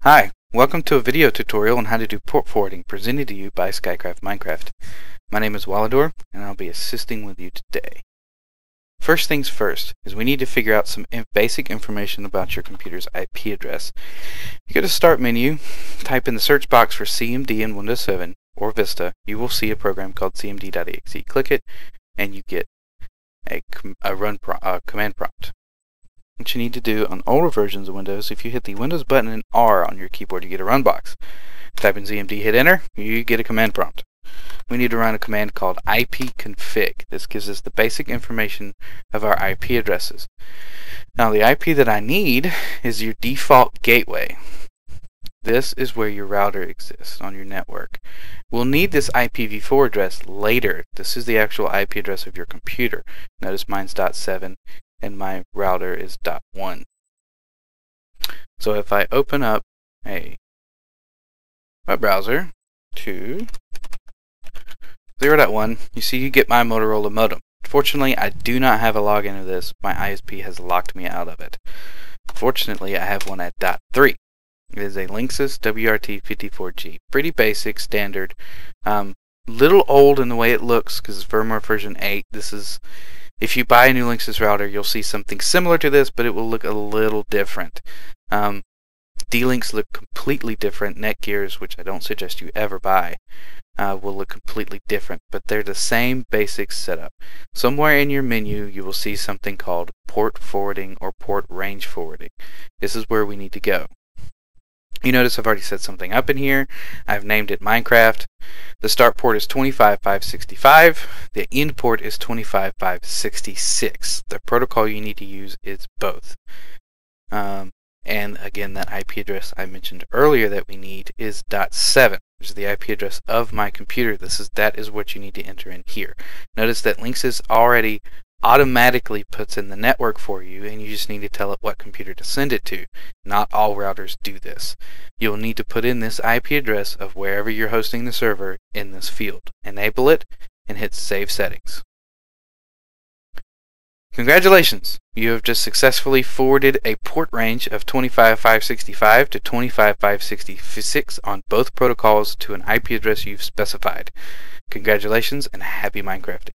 Hi, welcome to a video tutorial on how to do port forwarding presented to you by SkyCraftMineCraft. My name is Wahledor and I'll be assisting with you today. First things first is we need to figure out some basic information about your computer's IP address. You go to Start menu, type in the search box for CMD in Windows 7 or Vista. You will see a program called cmd.exe. Click it and you get a command prompt. What you need to do on older versions of Windows, if you hit the Windows button and R on your keyboard, you get a run box. Type in CMD, hit enter, you get a command prompt. We need to run a command called ipconfig. This gives us the basic information of our IP addresses. Now the IP that I need is your default gateway. This is where your router exists on your network. We'll need this IPv4 address later. This is the actual IP address of your computer. Notice mine's .7 and my router is .1. So if I open up a web browser to 0.1, you see you get my Motorola modem. Fortunately, I do not have a login to this. My ISP has locked me out of it. Fortunately, I have one at .3. It is a Linksys WRT54G. Pretty basic, standard. Little old in the way it looks because it's firmware version 8. This is, if you buy a new Linksys router, you'll see something similar to this, but it will look a little different. D-Links look completely different. Netgears, which I don't suggest you ever buy, will look completely different, but they're the same basic setup. Somewhere in your menu, you will see something called port forwarding or port range forwarding. This is where we need to go. You notice I've already set something up in here. I've named it Minecraft. The start port is 25565. The end port is 25566. The protocol you need to use is both. And again, that IP address I mentioned earlier that we need is .7, which is the IP address of my computer. That is what you need to enter in here. Notice that Linksys already automatically puts in the network for you, and you just need to tell it what computer to send it to. Not all routers do this. You'll need to put in this IP address of wherever you're hosting the server in this field. Enable it and hit Save Settings. Congratulations! You have just successfully forwarded a port range of 25565 to 25566 on both protocols to an IP address you've specified. Congratulations and happy Minecrafting.